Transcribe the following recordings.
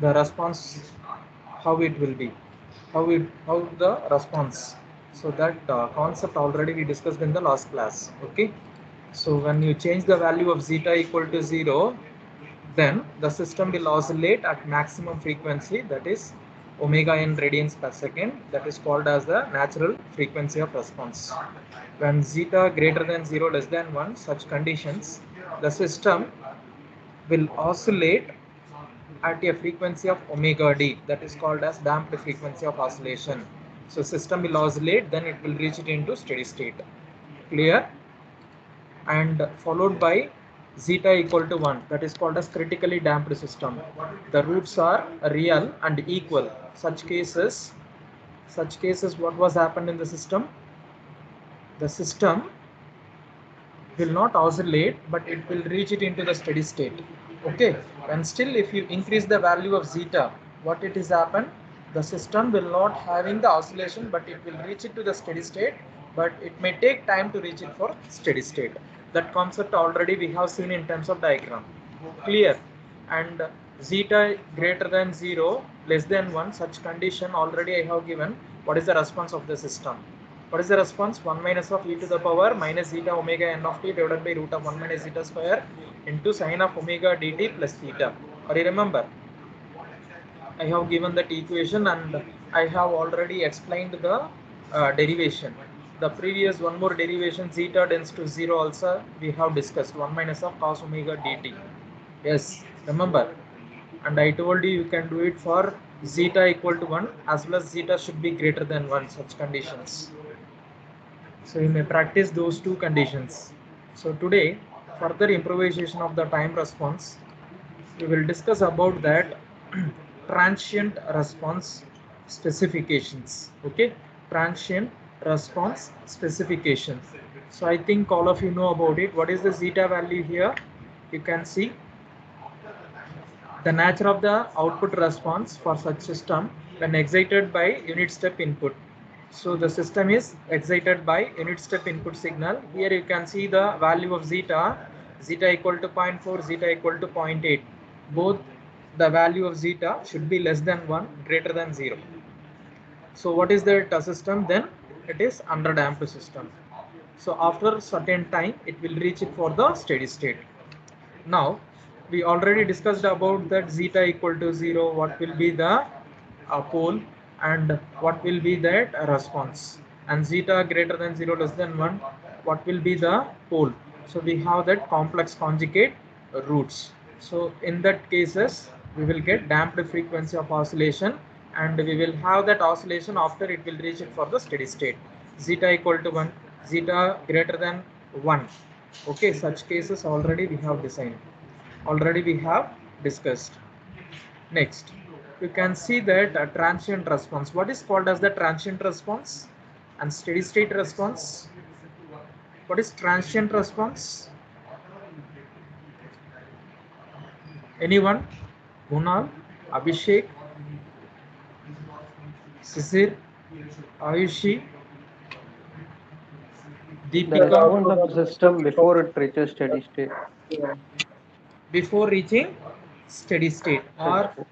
the response, how it will be, how the response. So that concept already we discussed in the last class. Okay, so when you change the value of zeta equal to 0, then the system will oscillate at maximum frequency, that is omega n radians per second, that is called as the natural frequency of response. When zeta greater than 0 less than 1, such conditions, the system will oscillate at a frequency of omega d, that is called as damped frequency of oscillation. So system will oscillate, then it will reach it into steady state. Clear? And followed by zeta equal to 1, that is called as critically damped system. The roots are real and equal. Such cases what was happened in the system? The system will not oscillate, but it will reach it into the steady state. Okay, and still if you increase the value of zeta, what it is happen? The system will not having the oscillation, but it will reach it to the steady state, but it may take time to reach it for steady state. That concept already we have seen in terms of diagram. Clear? And zeta greater than 0 less than 1, such condition already I have given. What is the response of the system? What is the response? 1 minus of e to the power minus zeta omega n of t divided by root of 1 minus zeta square into sine of omega dt plus theta. Or you remember? I have given that equation and I have already explained the derivation. The previous one more derivation, zeta tends to 0 also we have discussed, 1 minus of cos omega dt. Yes, remember. And I told you can do it for zeta equal to 1 as well as zeta should be greater than 1, such conditions. So you may practice those two conditions. So today, further improvisation of the time response, we will discuss about that transient response specifications. Okay, transient response specification. So I think all of you know about it. What is the zeta value here? You can see the nature of the output response for such system when excited by unit step input. So the system is excited by unit step input signal. Here you can see the value of zeta, zeta equal to 0.4, zeta equal to 0.8. Both the value of zeta should be less than 1, greater than 0. So what is that system? Then it is under damped system. So after certain time, it will reach it for the steady state. Now we already discussed about that zeta equal to 0, what will be the pole and what will be that response, and zeta greater than 0 less than 1, what will be the pole. So we have that complex conjugate roots. So in that cases we will get damped frequency of oscillation, and we will have that oscillation after it will reach it for the steady state. Zeta equal to 1, zeta greater than 1. Okay, such cases already we have designed, already we have discussed. Next, you can see that a transient response. What is called as the transient response and steady state response? What is transient response? Anyone? Kunal, Abhishek, Sisir, Ayushi, The Deepika. response of the system before it reaches steady state. Before reaching steady state, Steady or state.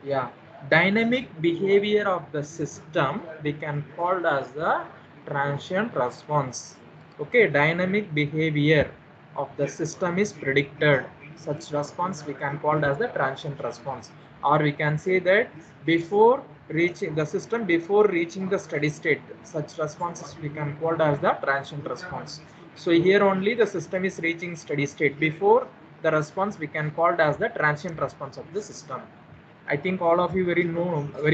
yeah, dynamic behavior of the system we can call as the transient response. Okay, dynamic behavior of the system is predicted, such response we can call as the transient response. Or we can say that before reaching the system, before reaching the steady state, such responses we can call as the transient response. So here only the system is reaching steady state. Before the response we can call as the transient response of the system. I think all of you very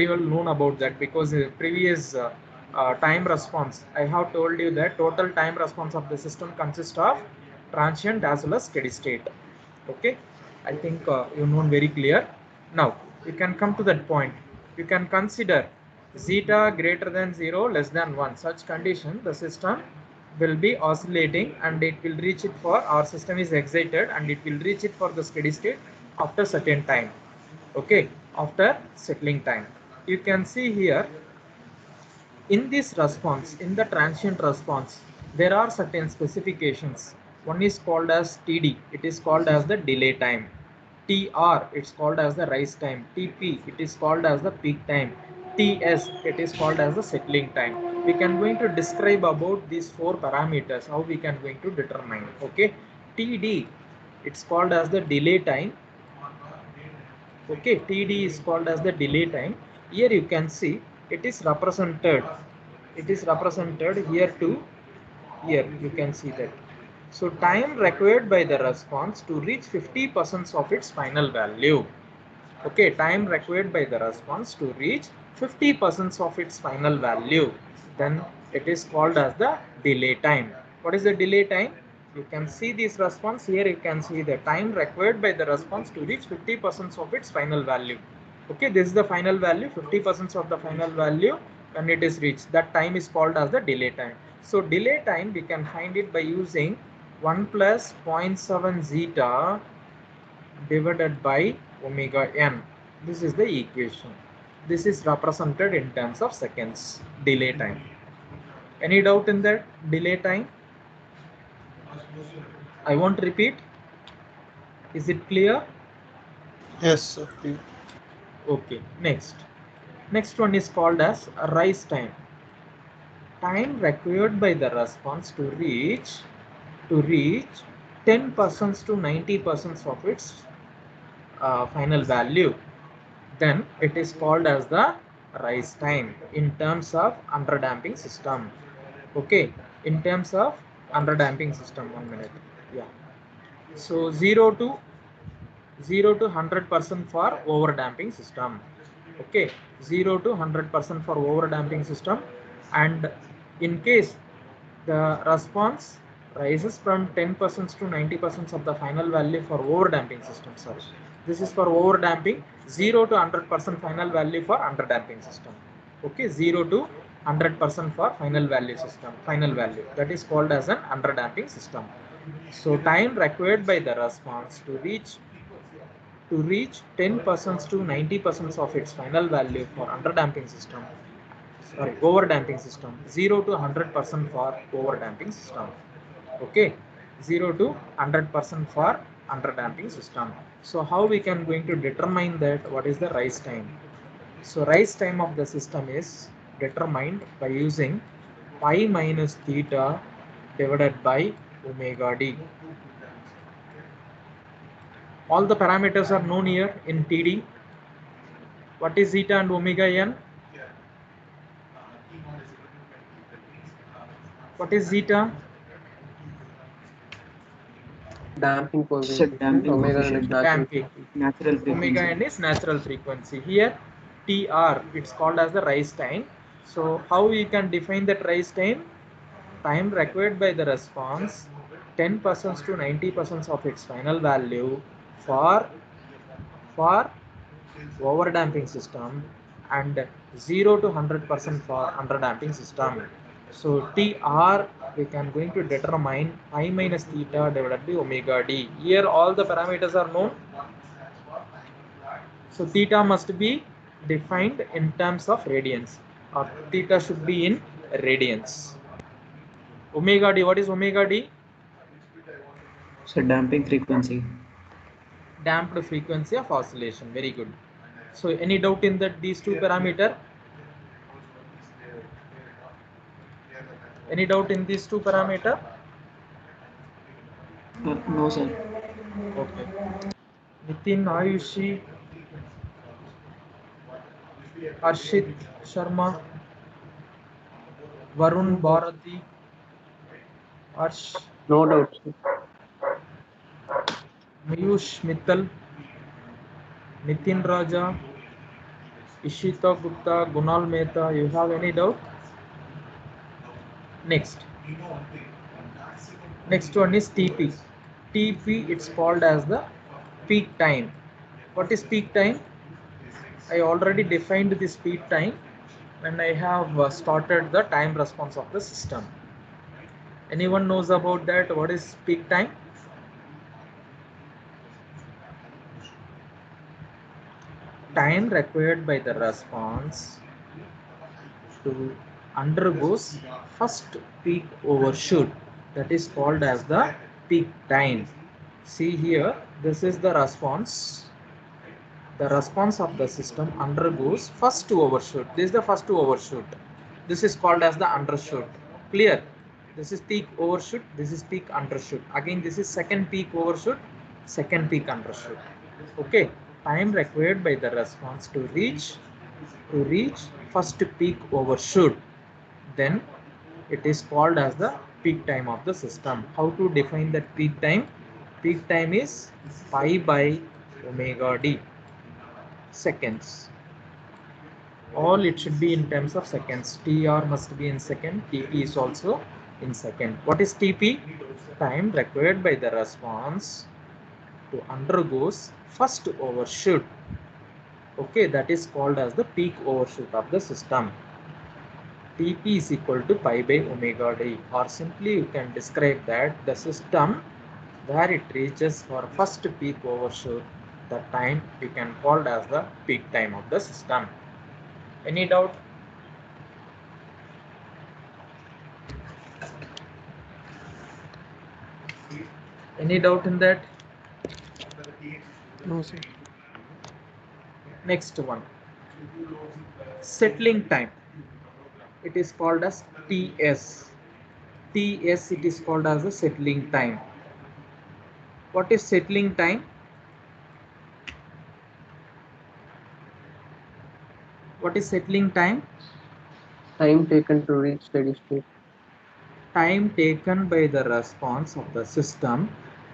well known about that, because previous time response I have told you that total time response of the system consists of transient as well as steady state. Okay, I think you know very clear. Now you can come to that point. You can consider zeta greater than 0 less than 1. Such condition the system will be oscillating and it will reach it for, our system is excited and it will reach it for the steady state after certain time. Okay, after settling time. You can see here in this response, in the transient response, there are certain specifications. One is called as TD, it is called as the delay time. TR, it's called as the rise time. TP, it is called as the peak time. TS, it is called as the settling time. We can going to describe about these four parameters, how we can going to determine. Okay, TD, it's called as the delay time. Okay, TD is called as the delay time. Here you can see it is represented. It is represented here to here. You can see that. So time required by the response to reach 50% of its final value. Okay, time required by the response to reach 50% of its final value. Then it is called as the delay time. What is the delay time? You can see this response here. You can see the time required by the response to reach 50% of its final value. Okay, this is the final value, 50% of the final value when it is reached. That time is called as the delay time. So delay time we can find it by using 1 plus 0.7 zeta divided by omega n. This is the equation. This is represented in terms of seconds, delay time. Any doubt in that delay time? I won't repeat. Is it clear? Yes, sir. Clear. Okay, next one is called as rise time. Time required by the response to reach 10% to 90% of its final value. Then it is called as the rise time in terms of underdamping system. Okay, in terms of underdamping system, 1 minute. Yeah, so 0 to 100% for overdamping system. Okay, 0 to 100% for overdamping system, and in case the response rises from 10% to 90% of the final value for overdamping system. Sorry, this is for overdamping. 0 to 100% final value for underdamping system. Okay, 0 to 100% for final value system. Final value, that is called as an underdamping system. So time required by the response to reach 10% to 90% of its final value for underdamping system. Sorry, overdamping system. 0 to 100% for overdamping system. Okay, 0 to 100% for underdamping system. So how we can going to determine that what is the rise time? So rise time of the system is determined by using pi minus theta divided by omega d. All the parameters are known here in TD. What is zeta and omega n? What is zeta? Damping It's a coefficient. damping Omega n is coefficient. natural Damping. frequency. Natural Omega frequency. n is natural frequency. Here TR, it's called as the rise time. So how we can define that rise time? Time required by the response 10% to 90% of its final value for overdamping system, and 0 to 100% for underdamping system. So TR we can going to determine pi minus theta divided by omega d. Here all the parameters are known. So theta must be defined in terms of radians, or theta should be in radians. Omega d, what is omega d? It's a damping frequency. Damped frequency of oscillation. Very good. So any doubt in that these two parameter? Any doubt in these two parameter? No, sir. Okay. Nitin, Ayushi, Arshit Sharma, Varun Bharati, Arsh, No doubt, sir. Mayush Mittal, Nitin Raja, Ishita Gupta, Gunal Mehta. You have any doubt? Next one is TP. TP, it's called as the peak time. What is peak time? I already defined this peak time when I have started the time response of the system. Anyone knows about that? What is peak time? Time required by the response to undergoes first peak overshoot, that is called as the peak time. See here, This is the response. The response of the system undergoes first overshoot. This is the first overshoot. This is called as the undershoot. Clear? This is peak overshoot. This is peak undershoot. Again, this is second peak overshoot, second peak undershoot. Okay. Time required by the response to reach first peak overshoot. Then it is called as the peak time of the system. How to define that peak time? Peak time is pi by omega d. Seconds. All it should be in terms of seconds. TR must be in second. TP is also in second. What is TP? Time required by the response to undergoes first overshoot. Okay, that is called as the peak overshoot of the system. TP is equal to pi by omega d, or simply you can describe that the system where it reaches for first peak overshoot, the time you can call as the peak time of the system. Any doubt? Any doubt in that? No, sir. Next one, settling time. It is called as TS. TS, it is called as the settling time. What is settling time? What is settling time? Time taken to reach steady state. Time taken by the response of the system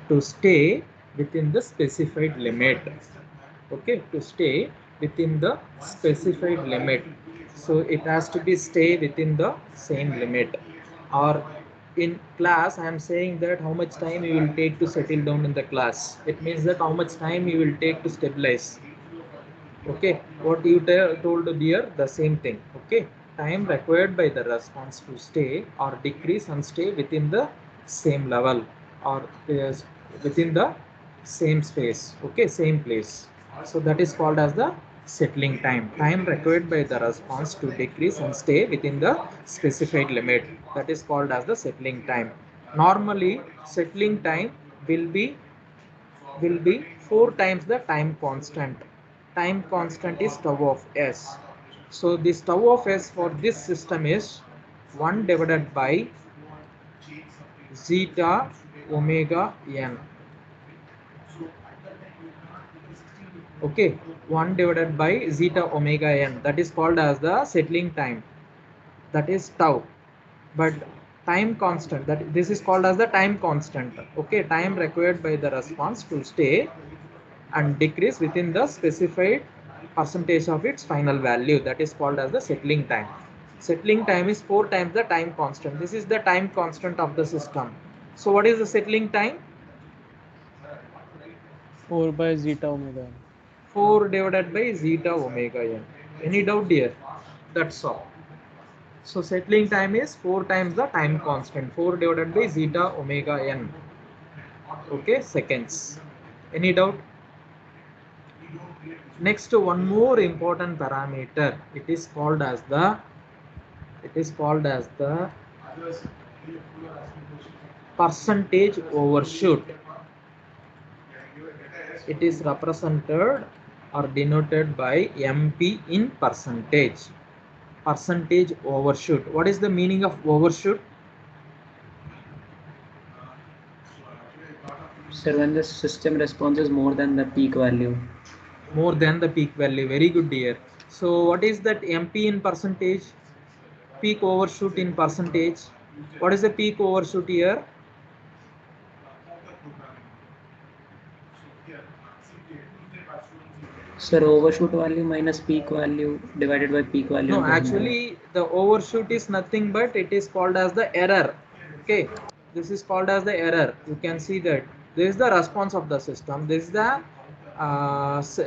to stay within the specified limit. Okay, to stay within the specified limit. So it has to be stay within the same limit. Or in class, I am saying that how much time you will take to settle down in the class. It means that how much time you will take to stabilize. Okay, what you told here, the same thing. Okay, time required by the response to stay or decrease and stay within the same level or within the same space. Okay, same place. So that is called as the settling time. Time required by the response to decrease and stay within the specified limit. That is called as the settling time. Normally, settling time will be 4 times the time constant. Time constant is tau of s. So this tau of s for this system is 1 divided by zeta omega n. Okay, 1 divided by zeta omega n. That is called as the settling time. That is tau. But time constant, that this is called as the time constant. Okay, time required by the response to stay and decrease within the specified percentage of its final value. That is called as the settling time. Settling time is 4 times the time constant. This is the time constant of the system. So what is the settling time? 4 by zeta omega. 4 divided by zeta omega n. Any doubt here? That's all. So settling time is 4 times the time constant. 4 divided by zeta omega n. Okay, seconds. Any doubt? Next, one more important parameter. It is called as the percentage overshoot. It is represented or denoted by MP in percentage. Percentage overshoot. What is the meaning of overshoot? Sir, when the system response is more than the peak value. More than the peak value. Very good, dear. So what is that MP in percentage? Peak overshoot in percentage. What is the peak overshoot here? Sir, overshoot value minus peak value divided by peak value. No, actually the overshoot is nothing but it is called as the error. Okay, this is called as the error. You can see that this is the response of the system. This is the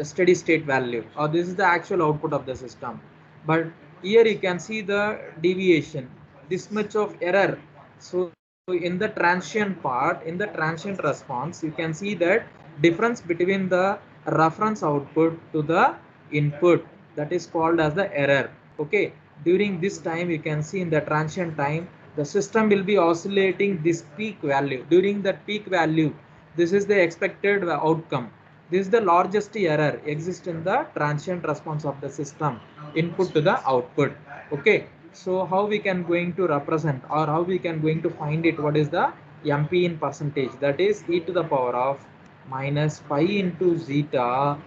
steady state value, or this is the actual output of the system. But here you can see the deviation, this much of error. So in the transient part, in the transient response, you can see that difference between the reference output to the input, that is called as the error. Okay, during this time you can see in the transient time the system will be oscillating this peak value. During that peak value, This is the expected outcome. This is the largest error exists in the transient response of the system, input to the output. Okay, so how we can going to represent, or how we can going to find it, what is the MP in percentage? That is e to the power of minus pi into zeta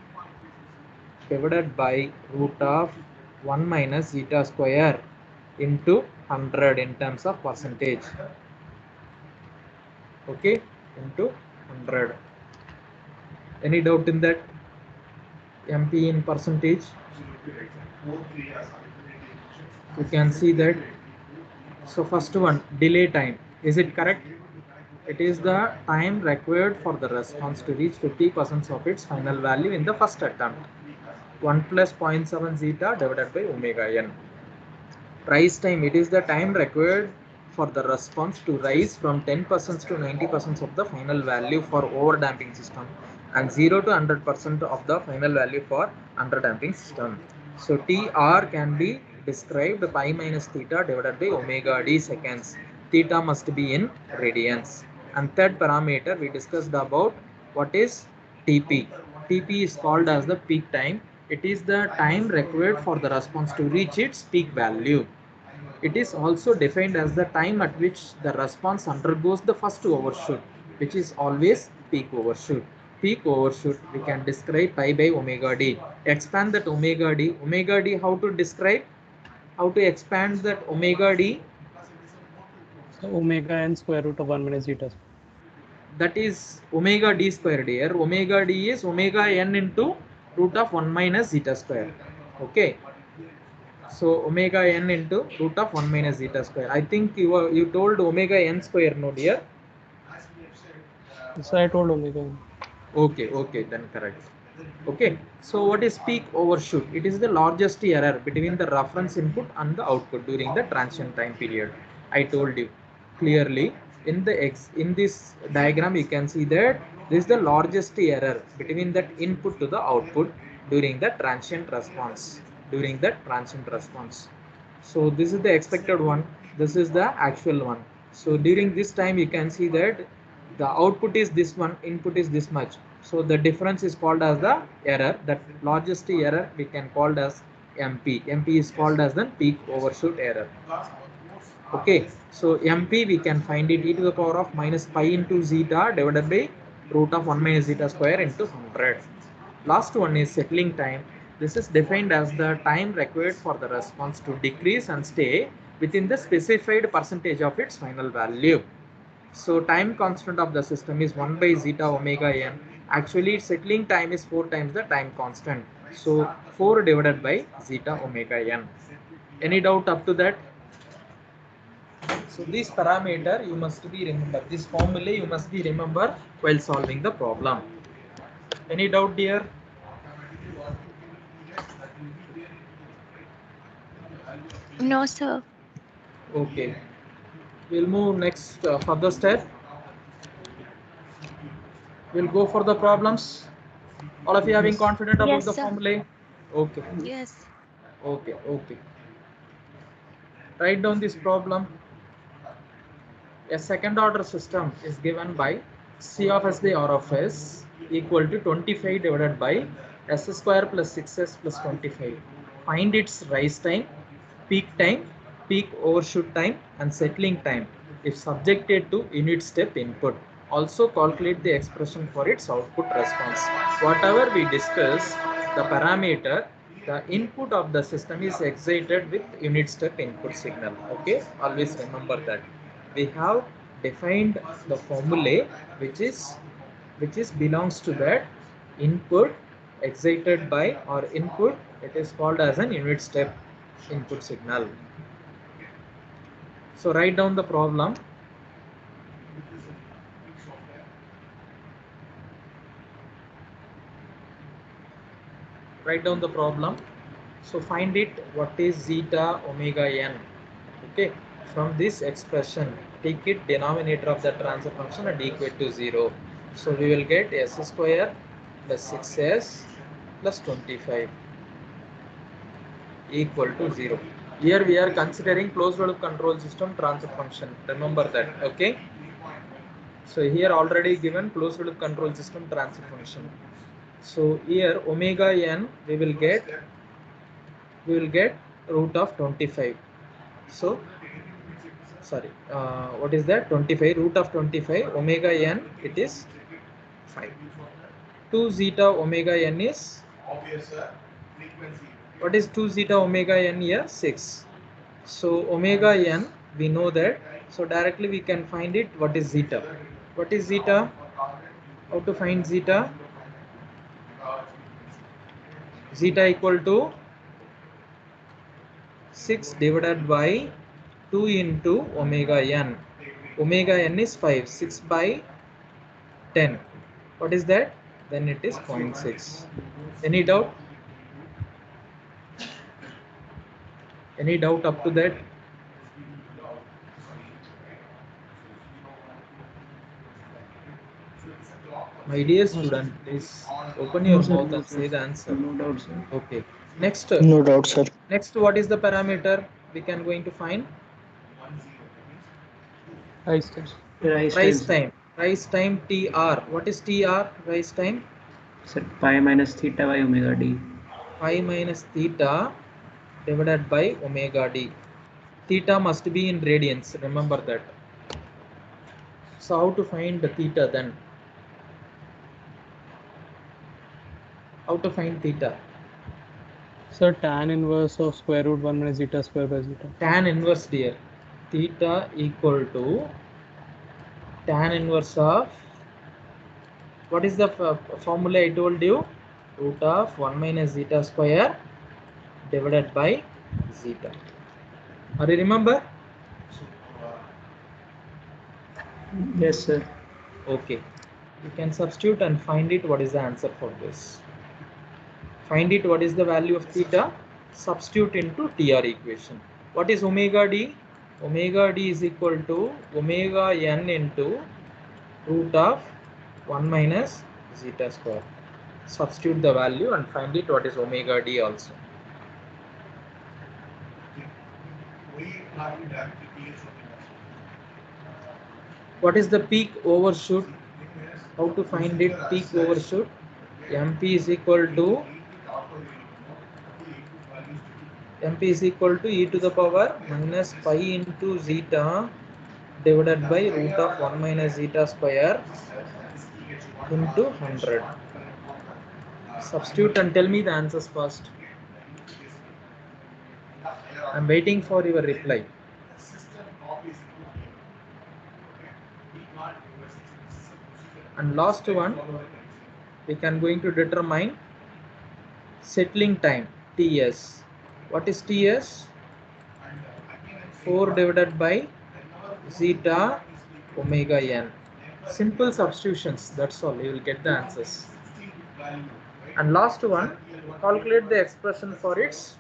divided by root of 1 minus zeta square into 100 in terms of percentage. Okay, into 100. Any doubt in that? MP in percentage? You can see that. So first one, delay time. Is it correct? It is the time required for the response to reach 50% of its final value in the first attempt. 1 plus 0.7 zeta divided by omega n. Rise time, it is the time required for the response to rise from 10% to 90% of the final value for overdamping system, and 0 to 100% of the final value for underdamping system. So TR can be described pi minus theta divided by omega d seconds. Theta must be in radians. And third parameter we discussed about what is TP. TP is called as the peak time. It is the time required for the response to reach its peak value. It is also defined as the time at which the response undergoes the first overshoot, which is always peak overshoot. Peak overshoot we can describe pi by omega d. Expand that omega d. Omega d, how to describe? How to expand that omega d? So omega n square root of 1 minus zeta. That is omega d squared here. Omega d is omega n into root of 1 minus zeta square. Okay. So omega n into root of 1 minus zeta square. I think you told omega n square, no dear? So I told omega n. Okay, then correct. Okay, so what is peak overshoot? It is the largest error between the reference input and the output during the transient time period. I told you clearly in this diagram you can see that this is the largest error between that input to the output during the transient response. So this is the expected one. This is the actual one. So during this time you can see that the output is this one, input is this much. So the difference is called as the error. That largest error we can call as MP. MP is called as the peak overshoot error. Okay, so MP we can find it e to the power of minus pi into zeta divided by root of 1 minus zeta square into 100. Last one is settling time. This is defined as the time required for the response to decrease and stay within the specified percentage of its final value. So time constant of the system is 1 by zeta omega n. Actually settling time is 4 times the time constant. So 4 divided by zeta omega n. Any doubt up to that? So this parameter you must be remember. This formula you must be remember while solving the problem. Any doubt dear? No, sir. Okay. We'll move next further step. We'll go for the problems. All of you having confident about Yes, the sir. formula? Okay. Yes. Okay. Write down this problem. A second order system is given by C of S by R of S equal to 25 divided by S square plus 6S plus 25. Find its rise time, peak overshoot time and settling time if subjected to unit step input. Also calculate the expression for its output response. Whatever we discuss, the parameter, the input of the system is excited with unit step input signal. Okay, always remember that. We have defined the formula which is belongs to that input excited by or input. It is called as an unit step input signal. So write down the problem. Write down the problem. So find it what is zeta omega n. Okay, from this expression take it denominator of the transfer function and equate to 0. So we will get s square plus 6s plus 25 equal to 0. Here we are considering closed loop control system transfer function. Remember that. Okay. So here already given closed loop control system transfer function. So here omega n we will get root of 25. So sorry, what is that? 25 root of 25 omega n, it is 5. 2 zeta omega n is, what is 2 zeta omega n here? 6. So omega n we know that, so directly we can find it. What is zeta? What is zeta? How to find zeta? Zeta equal to 6 divided by 2 into omega n. Omega n is 5. 6 by 10. What is that? Then it is 0.6. Any doubt? Any doubt up to that? My dear student, please open your mouth and say the answer. No doubt, sir. Okay. Next, No doubt, sir. next, what is the parameter we can going to find? Rise time. Rise time. Rise time TR. What is TR? Rise time? Sir, pi minus theta by omega d. Pi minus theta divided by omega d. Theta must be in radians. Remember that. So how to find the theta then? How to find theta? Sir, tan inverse of square root 1 minus zeta square by zeta. Tan inverse, dear. Theta equal to tan inverse of, what is the formula I told you? Root of 1 minus zeta square divided by zeta. Are you remember? Yes, sir. Okay. You can substitute and find it. What is the answer for this? Find it. What is the value of theta? Substitute into TR equation. What is omega d? Omega d is equal to omega n into root of 1 minus zeta square. Substitute the value and find it. What is omega d also? What is the peak overshoot? How to find it? Peak overshoot. MP is equal to e to the power minus pi into zeta divided by root of 1 minus zeta square into 100. Substitute and tell me the answers first. I'm waiting for your reply. And last one, we can going to determine settling time, TS. What is TS? 4 divided by zeta omega n. Simple substitutions, that's all. You will get the answers. And last one, calculate the expression for its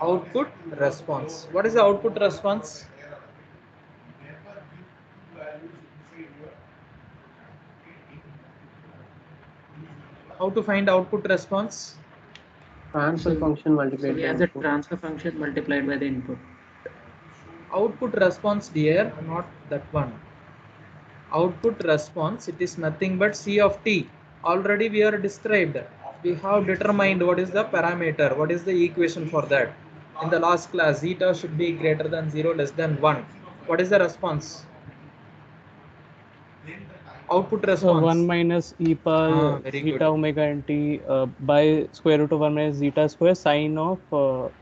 output response. What is the output response? How to find output response? Transfer function So multiplied we by have the input. transfer function multiplied by the input. Output response, dear, not that one. Output response, it is nothing but C of t. Already we are described. We have determined what is the parameter, what is the equation for that. In the last class, zeta should be greater than 0, less than 1. What is the response? Output So response. 1 minus e power very zeta good. omega nt by square root of 1 minus zeta square sine of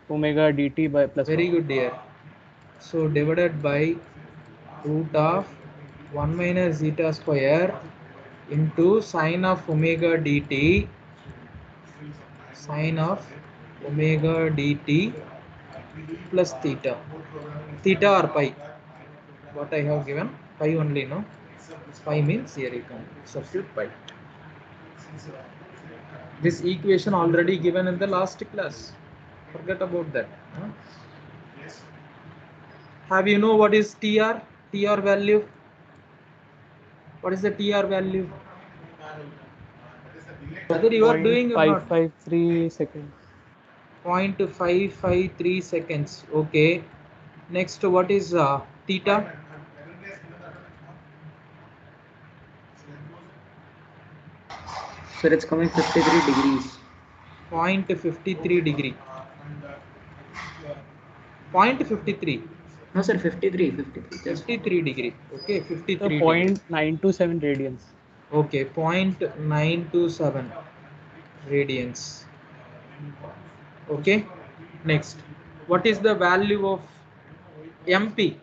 omega dt by plus Very 1. good, dear. So divided by root of 1 minus zeta square into sine of omega dt, sine of omega dt plus theta. Theta or pi? What I have given? Pi only, no? Pi means here you can substitute pi. This equation already given in the last class. Forget about that. Huh? Have you know what is TR? TR value? What is the TR value? Whether you are doing or not? 0.553 seconds. 0.553 seconds. Okay. Next, what is theta? Sir, it's coming 53 degrees. 0.53 degree. 0.53. No, sir, 53. Just 53 degree. Okay, So 53 degree. 0.927 radians. Okay, 0.927 radians. Okay, next. What is the value of MP?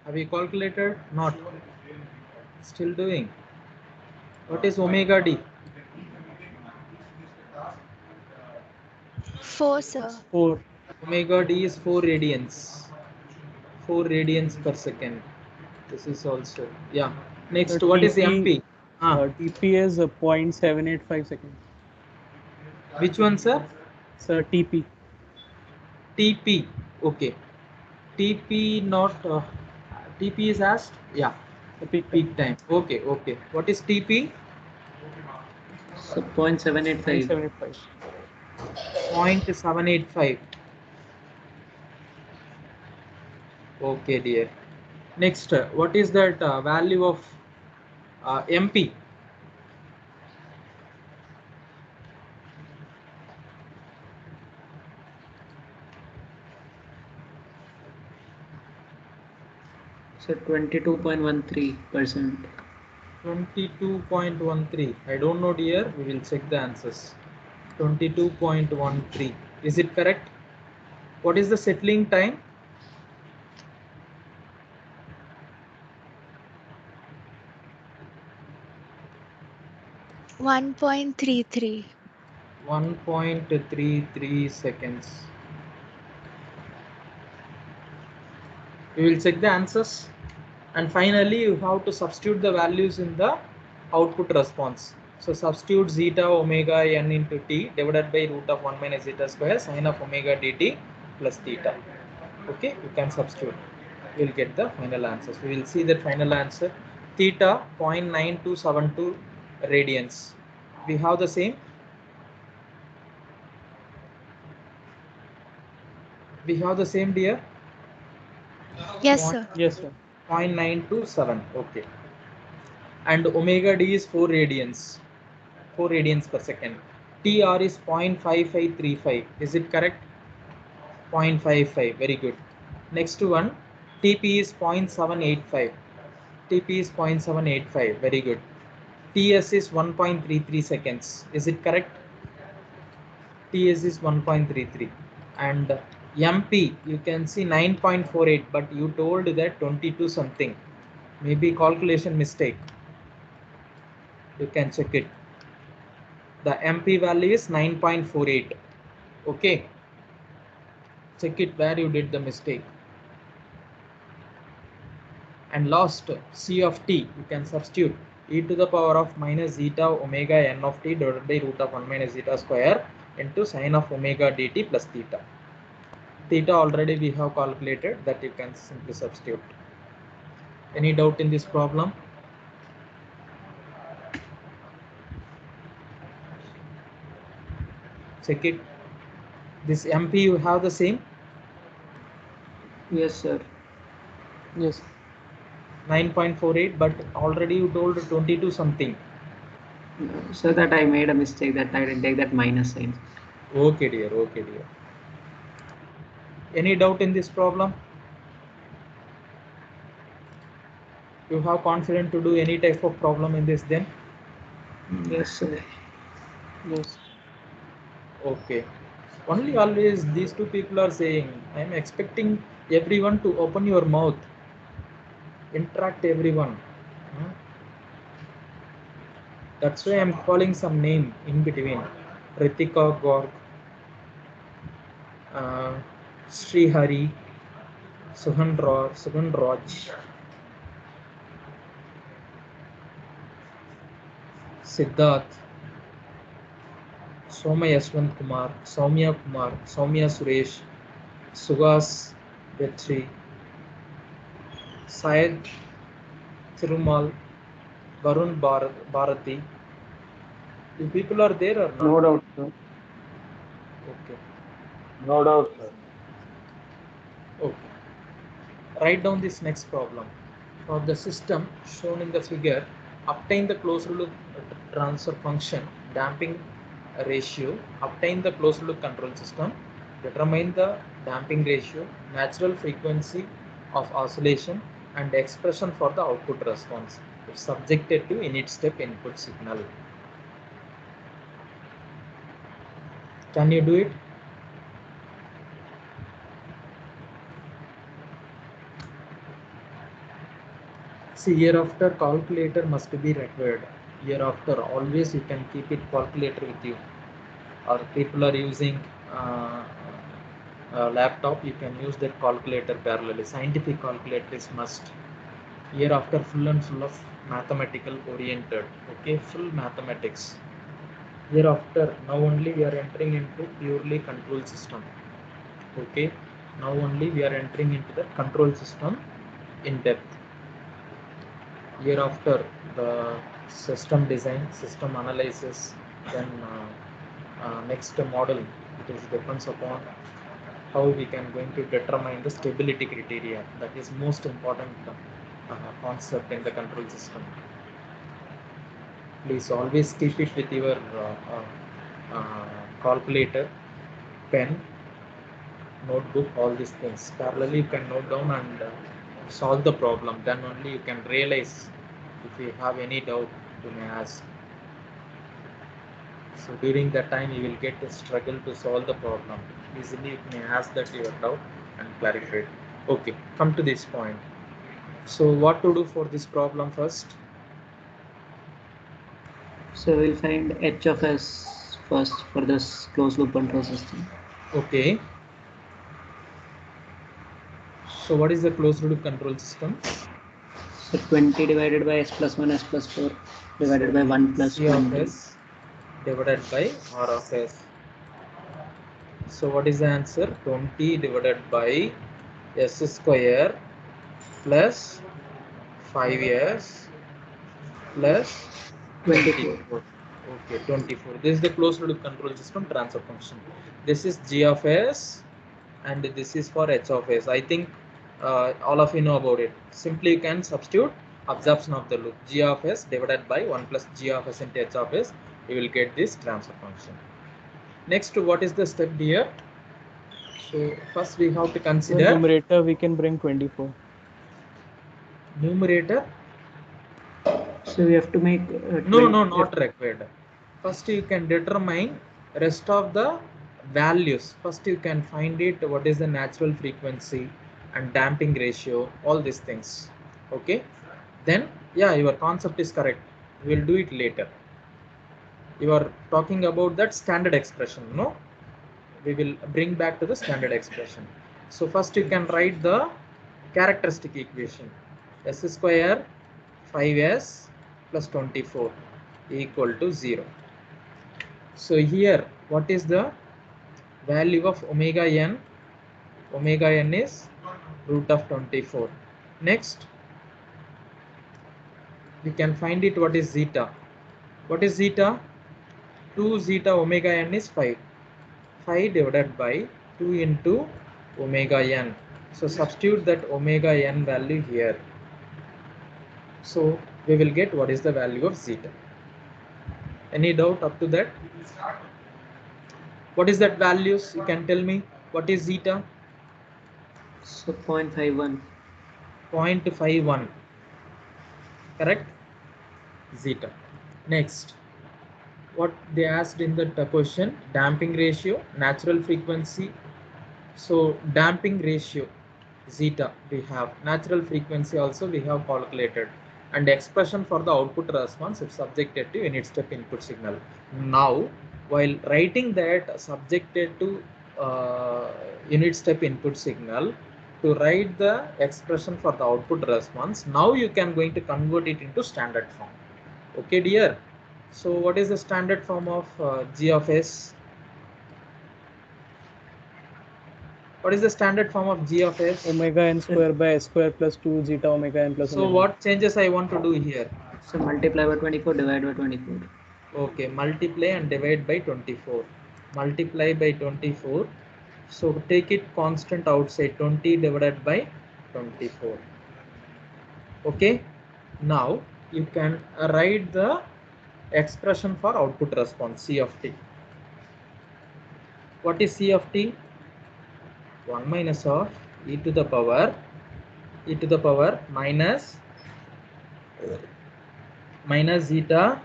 Have you calculated? Not. Still doing. What is omega D? 4, sir. 4. Omega D is 4 radians. 4 radians per second. This is also, yeah. Next, So what is TP, MP? TP is 0.785 seconds. Which one, sir? So TP. TP. Okay. TP not. TP is asked. Yeah. The peak time. Peak time. Okay. Okay. What is TP? so 0.785. 0.785. 0.785. Okay, dear. Next, what is that value of MP? So 22.13%. 22.13. I don't know, dear. We will check the answers. 22.13. Is it correct? What is the settling time? 1.33. 1.33 seconds. We will check the answers. And finally, you have to substitute the values in the output response. So substitute zeta omega n into t divided by root of 1 minus zeta square sine of omega dt plus theta. Okay, you can substitute. We will get the final answers. We will see the final answer. Theta 0.9272 radians. We have the same. We have the same, dear. Yes, sir. Yes, sir. 0.927. Okay. And omega d is 4 radians. 4 radians per second. TR is 0.5535. Is it correct? 0.55. Very good. Next one. TP is 0.785. TP is 0.785. Very good. TS is 1.33 seconds. Is it correct? TS is 1.33. And MP, you can see 9.48, but you told that 22 something. Maybe calculation mistake. You can check it. The MP value is 9.48. Okay. Check it where you did the mistake. And last, C of t, you can substitute e to the power of minus zeta omega n of t divided by root of 1 minus zeta square into sine of omega dt plus theta. Theta already we have calculated, that you can simply substitute. Any doubt in this problem? Check it. This MP you have the same? Yes, sir. Yes. 9.48, but already you told 22 something. So that I made a mistake, that I didn't take that minus sign. Okay, dear. Okay, dear. Any doubt in this problem? You have confidence to do any type of problem in this then? Yes, sir. Yes. Okay. Only always these two people are saying, I am expecting everyone to open your mouth. Interact everyone. Hmm? That's why I am calling some name in between. Ritika Gorg, Sri Hari, Suhan Raj, Siddharth, Soma Yashwant Kumar, Soumya Suresh, Sugas Vetri, Syed Thirumal, Varun Bharati. You people are there or not? No doubt, sir. Okay. No doubt, sir. Okay. Write down this next problem. For the system shown in the figure, obtain the closed loop transfer function, damping ratio, obtain the closed loop control system, determine the damping ratio, natural frequency of oscillation, and expression for the output response if subjected to init step input signal. Can you do it? See, hereafter calculator must be required. Hereafter always you can keep it calculator with you. Or people are using laptop, you can use their calculator parallelly. Scientific calculator is must. Hereafter full and full of mathematical oriented. Okay, full mathematics. Hereafter now only we are entering into purely control system. Okay, now only we are entering into the control system in depth. Hereafter the system design, system analysis, then next model, it is depends upon how we can going to determine the stability criteria. That is most important concept in the control system. Please always keep it with your calculator, pen, notebook, all these things. Parallelly you can note down and solve the problem. Then only you can realize if you have any doubt, you may ask. So during that time you will get a struggle to solve the problem. Easily you may ask that your doubt and clarify it. Okay, come to this point. So what to do for this problem first? So we'll find h of s first for this closed loop control system. Okay. So what is the closed loop control system? So 20 divided by s plus 1 s plus 4 divided by 1 plus C of 20. s divided by r of s. So what is the answer? 20 divided by s square plus 5s plus 24. Okay, 24. This is the closed loop control system transfer function. This is g of s and this is for h of s. I think all of you know about it. Simply you can substitute absorption of the loop, g of s divided by 1 plus g of s into h of s. You will get this transfer function. Next, what is the step here? So first we have to The consider numerator we can bring 24. numerator. So we have to make No, not required. First you can determine rest of the values. First you can find it what is the natural frequency and damping ratio, all these things. Okay, then yeah, your concept is correct. We will do it later. You are talking about that standard expression, no? We will bring back to the standard expression. So first you can write the characteristic equation. S square 5s plus 24 equal to 0. So here what is the value of omega n? Omega n is root of 24. Next we can find it what is zeta. What is zeta? 2 zeta omega n is 5. 5 divided by 2 into omega n. So substitute that omega n value here. So we will get what is the value of zeta. Any doubt up to that? What is that values? You can tell me what is zeta? So 0.51. 0.51. Correct? Zeta. Next, what they asked in the question, damping ratio, natural frequency. So damping ratio zeta we have, natural frequency also we have calculated, and expression for the output response if subjected to unit step input signal. Now while writing that subjected to unit step input signal, to write the expression for the output response, now you can going to convert it into standard form. Okay dear, so what is the standard form of g of s? What is the standard form of g of s? Omega n square by s square plus 2 zeta omega n plus So omega. what changes I want to do here? So multiply by 24, divide by 24. Okay, multiply and divide by 24. Multiply by 24. So take it constant outside, 20 divided by 24. Okay, now you can write the expression for output response, C of t. What is C of t? 1 minus of e to the power minus zeta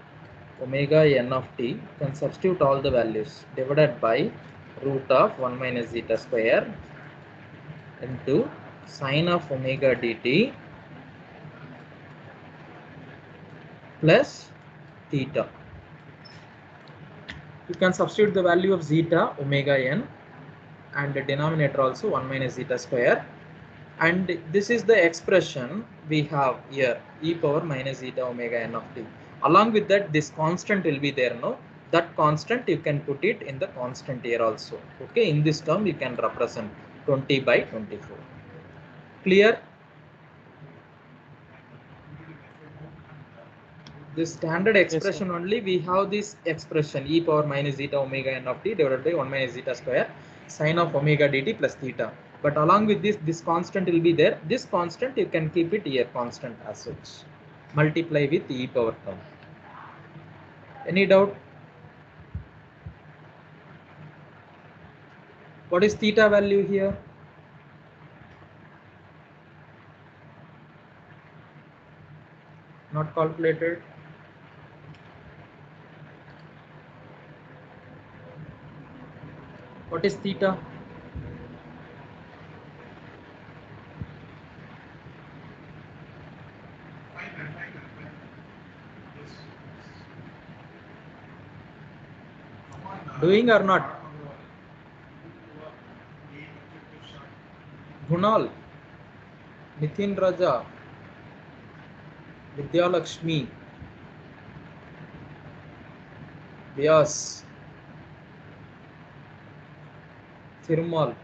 omega n of t. You can substitute all the values, divided by root of 1 minus zeta square into sine of omega dt plus theta. You can substitute the value of zeta omega n and the denominator also 1 minus zeta square, and this is the expression we have here, e power minus zeta omega n of t. Along with that, this constant will be there, no? That constant you can put it in the constant here also. Okay, in this term you can represent 20 by 24. Clear? This standard expression only, we have this expression e power minus zeta omega n of t divided by 1 minus zeta square sine of omega dt plus theta. But along with this constant will be there. This constant you can keep it here constant as such. Multiply with e power term. Any doubt? What is theta value here? Not calculated. What is theta? Doing or not? Gunal, Nitin Raja, Vidya Lakshmi, Vyas, Thirumal.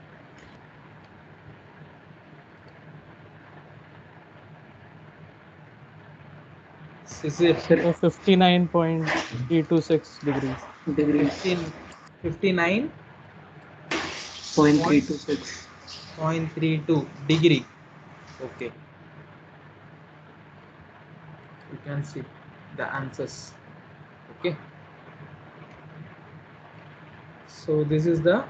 Sisir, 59.326 degrees. 59.326 0.326. degree. Okay, you can see the answers. Okay, so this is the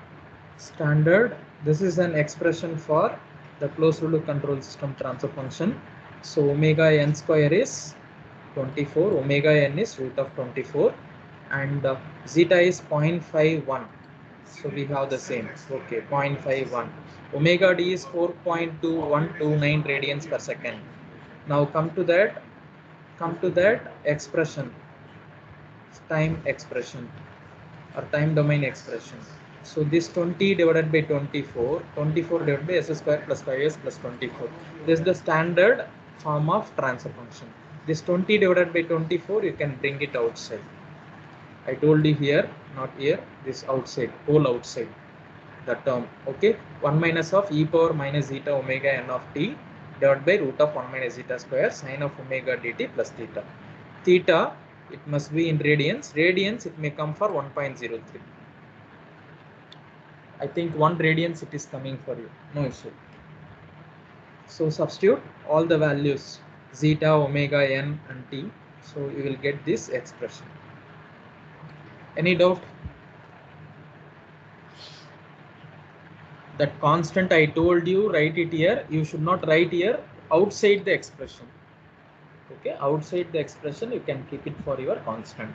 standard. This is an expression for the closed loop control system transfer function. So omega n square is 24, omega n is root of 24, and zeta is 0.51. So we have the same. Okay, 0.51. Omega d is 4.2129 radians per second. Now come to that expression, time expression or time domain expression. So this 20 divided by 24 divided by s square plus 5s plus 24. This is the standard form of transfer function. This 20 divided by 24, you can bring it outside. I told you here, not here, this outside, whole outside the term. Okay, 1 minus of e power minus zeta omega n of t divided by root of 1 minus zeta square sine of omega dt plus theta. Theta, it must be in radians. Radians, it may come for 1.03. I think 1 radians it is coming for you, no issue. So substitute all the values, zeta, omega, n and t. So you will get this expression. Any doubt? That constant I told you, write it here. You should not write here outside the expression. Okay, outside the expression you can keep it for your constant.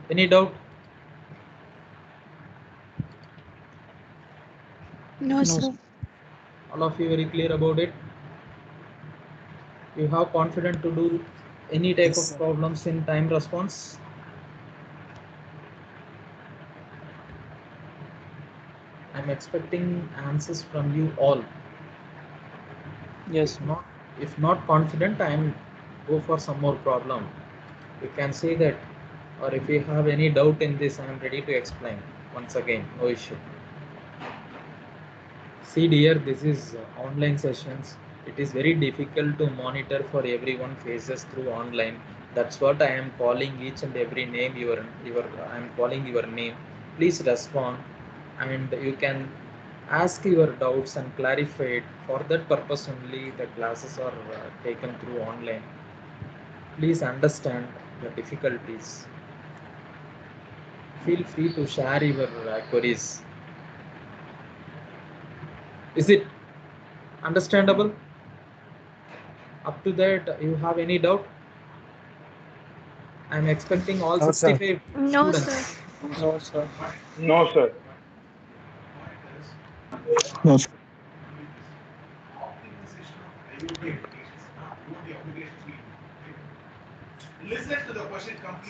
Any doubt? No, sir. All of you very clear about it? You have confidence to do any type of problems in time response? I'm expecting answers from you all. Yes. If not confident, I'm go for some more problem. You can say that, or if you have any doubt in this, I am ready to explain once again, no issue. See dear, this is online sessions. It is very difficult to monitor for everyone faces through online. That's what I am calling each and every name I am calling your name. Please respond, and you can ask your doubts and clarify it. For that purpose only the classes are taken through online. Please understand the difficulties. Feel free to share your queries. Is it understandable? Up to that, you have any doubt? I'm expecting all No, sir. 65 No, students. sir. No, sir. No, sir. No, sir.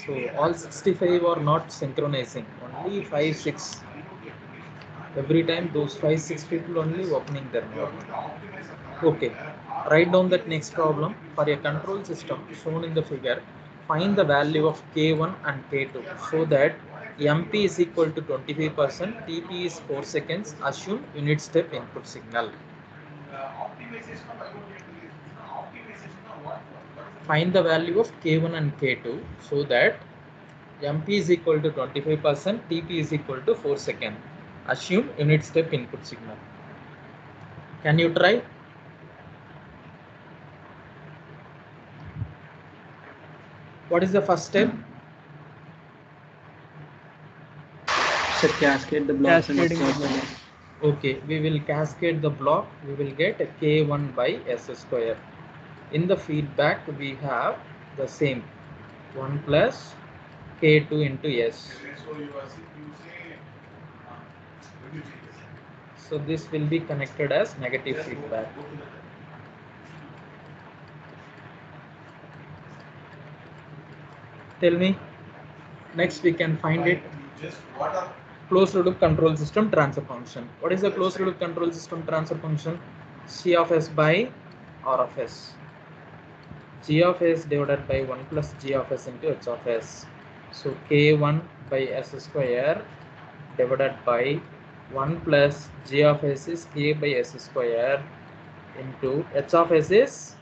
So all 65 are not synchronizing. Only 5, 6. Every time those 5, 6 people only opening their notebook. Okay. Write down that next problem. For a control system shown in the figure, find the value of K1 and K2 so that MP is equal to 25%, TP is 4 seconds, assume unit step input signal. Find the value of K1 and K2 so that MP is equal to 25%, TP is equal to 4 seconds. Assume unit step input signal. Can you try? What is the first step? So cascade the blocks and Cascading the observe blocks. them. Okay, we will cascade the block. We will get a K1 by S square. In the feedback, we have the same 1 plus K2 into S. So this will be connected as negative feedback. Tell me. Next, we can find it. Closed loop control system transfer function. What is the closed loop control system transfer function? C of S by R of S. G of S divided by 1 plus G of S into H of S. So K1 by S square divided by 1 plus G of S is K by S square into H of S is,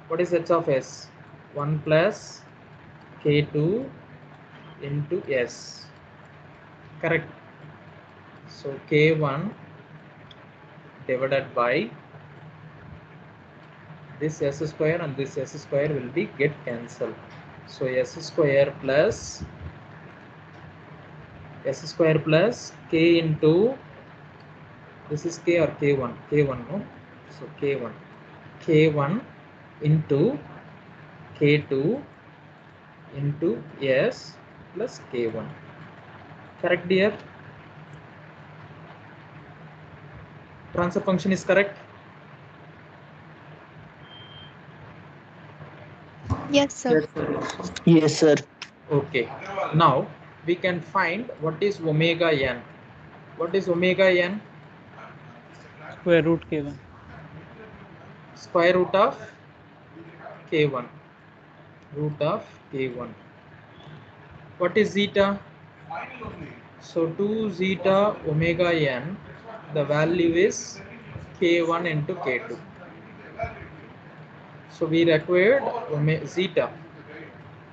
what is H of S? 1 plus K2 into S. Correct. So K1 divided by this S square and this S square will be get cancelled. So S square plus K into, this is K or K1? K1, no? So K1 into K2 into S plus K1. Correct, dear? Transfer function is correct? Yes, sir. Yes, sir. Yes, sir. Yes, sir. Okay. Now we can find what is omega n. What is omega n? Square root K1. Square root of K1. Root of K1. What is zeta? So 2 zeta omega n, the value is K1 into K2. So we required zeta.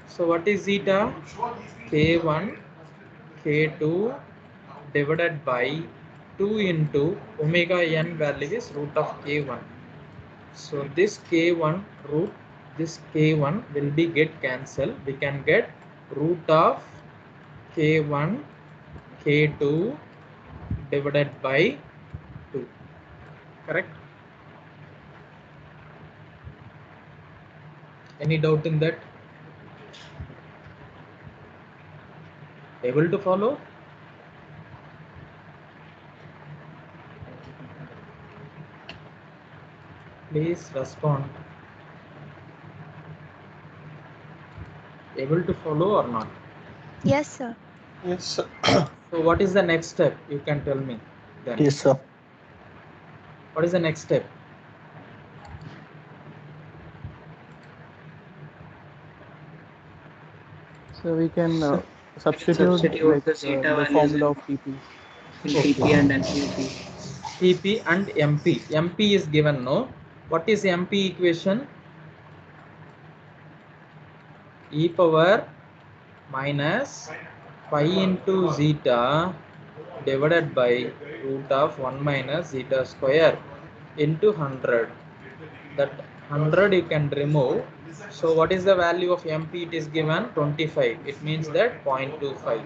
So what is zeta? K1 K2 divided by 2 into omega n value is root of K1. So this K1 root, this K1 will be get cancelled. We can get root of K1 K2 divided by 2. Correct? Any doubt in that? Able to follow? Please respond. Able to follow or not? Yes, sir. Yes, sir. So what is the next step? You can tell me then. Yes, sir. What is the next step? So we can substitute Substitute like the zeta the values formula of TP. in Okay. TP and MPP. TP and MP. MP is given, no? What is MP equation? E power minus pi into zeta divided by root of 1 minus zeta square into 100. That 100 you can remove. So what is the value of MP? It is given 25. It means that 0.25.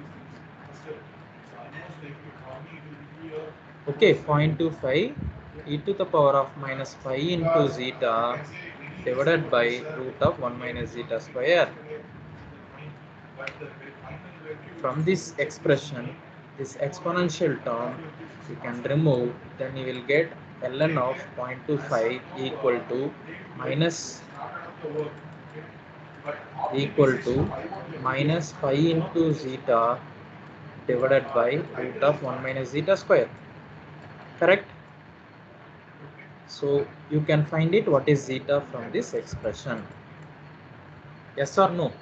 Okay, 0.25 e to the power of minus pi into zeta divided by root of 1 minus zeta square. From this expression, this exponential term you can remove, then you will get ln of 0.25 equal to minus pi into zeta divided by root of 1 minus zeta square. Correct? So you can find it what is zeta from this expression. Yes or no?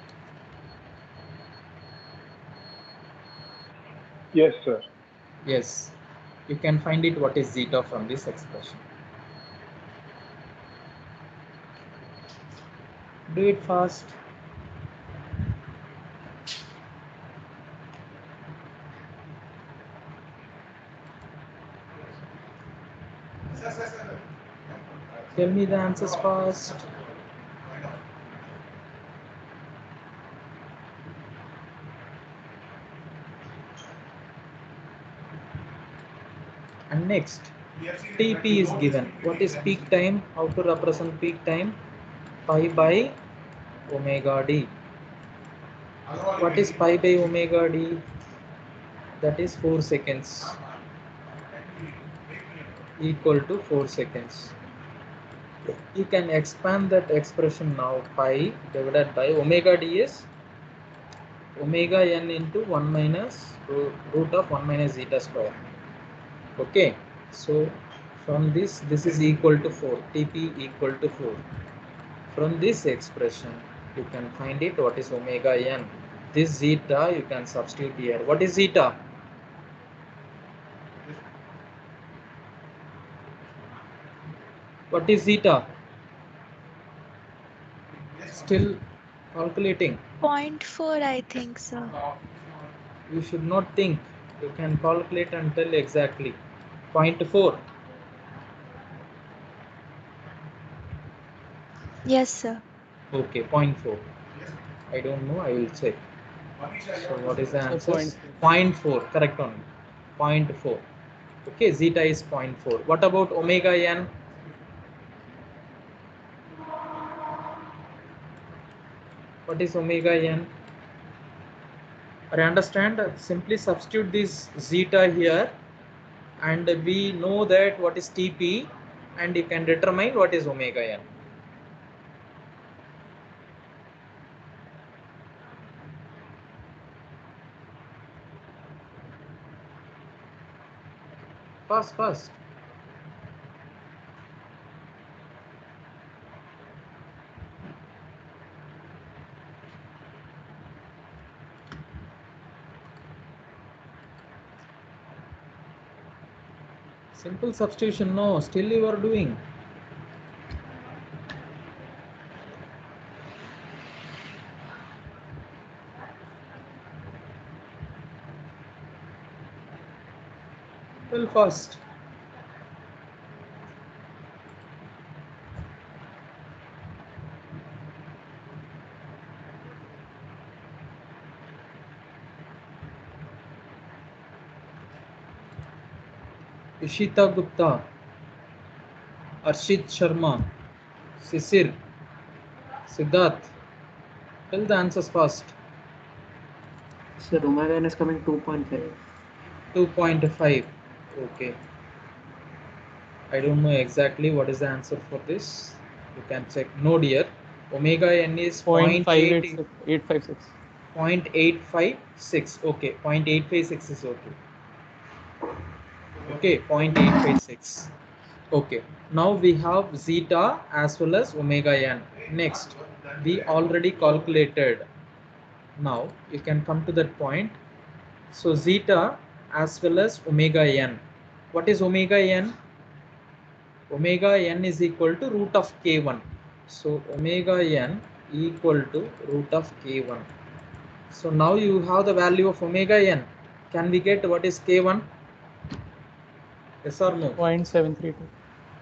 Yes, sir. Yes. You can find it what is zeta from this expression. Do it fast. Tell me the answers fast. And next, TP is given. What is peak time? How to represent peak time? Pi by omega d. What is pi by omega d? That is 4 seconds. Equal to 4 seconds. You can expand that expression now. Pi divided by omega d is omega n into 1 minus root of 1 minus zeta square. Okay, so from this is equal to 4. TP equal to 4. From this expression you can find it what is omega n. This zeta you can substitute here. What is zeta? What is zeta? Still calculating. 0.4, I think, sir. You should not think. You can calculate and tell exactly. 0.4. Yes, sir. Okay, 0.4. I don't know. I will check. So what is the So answer? 0.4. 0.4. Correct only. 0.4. Okay, zeta is 0.4. What about omega n? What is omega n? I understand. Simply substitute this zeta here, and we know that what is TP, and you can determine what is omega n. Fast, fast. Simple substitution, no, still you are doing. Well, fast. Ishita Gupta, Arshit Sharma, Sisir, Siddharth. Tell the answers fast. So omega n is coming 2.5. 2.5. Okay. I don't know exactly what is the answer for this. You can check. No, dear. Omega n is 0.8. 0.5856. 0.856. Okay, 0.856 is okay. Okay, 0.856. Okay, now we have zeta as well as omega n. Next, we already calculated. Now you can come to that point. So zeta as well as omega n. What is omega n? Omega n is equal to root of k1. So omega n equal to root of k1. So now you have the value of omega n. Can we get what is K1? Yes or no? 0.732.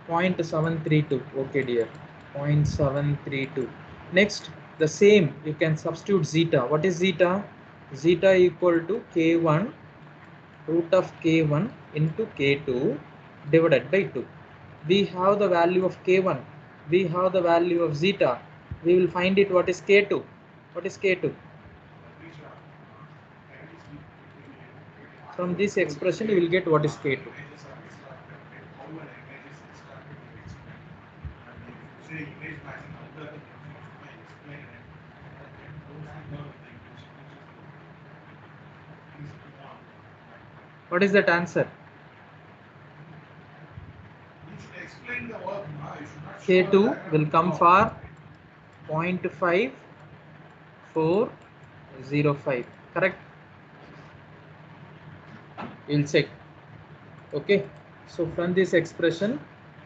0.732. Okay, dear. 0.732. Next, the same, you can substitute zeta. What is zeta? Zeta equal to K1 root of K1 into K2 divided by 2. We have the value of K1. We have the value of zeta. We will find it what is K2. What is K2? From this expression you will get what is K2. What is that answer? K2 will come for 0.5405. Correct? We'll check. Okay. So from this expression,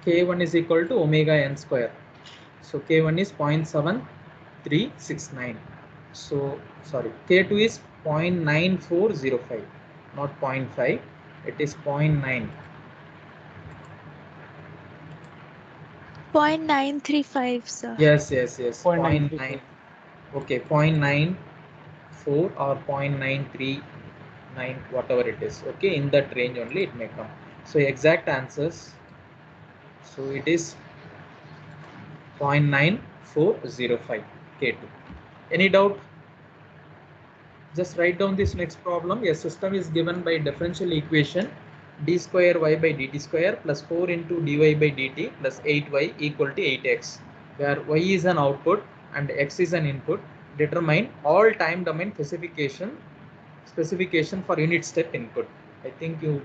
K1 is equal to omega n square. So K1 is 0.7369. So sorry, K2 is 0.9405, not 0.5. It is 0.9. 0.935, sir. Yes. 0.9. 0.9. Okay, 0.94 or 0.939, whatever it is. Okay, in that range only it may come. So exact answers. So it is 0.9405 K2. Any doubt? Just write down this next problem. A system is given by differential equation d square y by dt square plus 4 into dy by dt plus 8y equal to 8x, where y is an output and x is an input. Determine all time domain specification for unit step input. I think you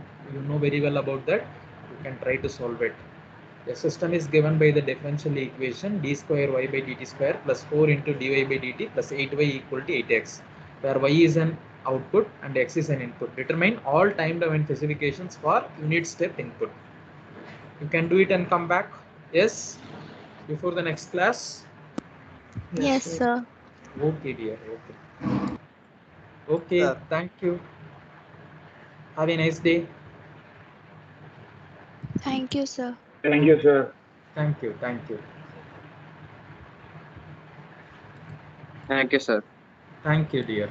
know very well about that. You can try to solve it. The system is given by the differential equation d square y by dt square plus 4 into dy by dt plus 8y equal to 8x, where y is an output and x is an input. Determine all time domain specifications for unit step input. You can do it and come back. Yes, before the next class. Yes, sir. Okay, dear. Okay, thank you. Have a nice day. Thank you, sir. Thank you, sir. Thank you. Thank you, sir. Thank you, dear.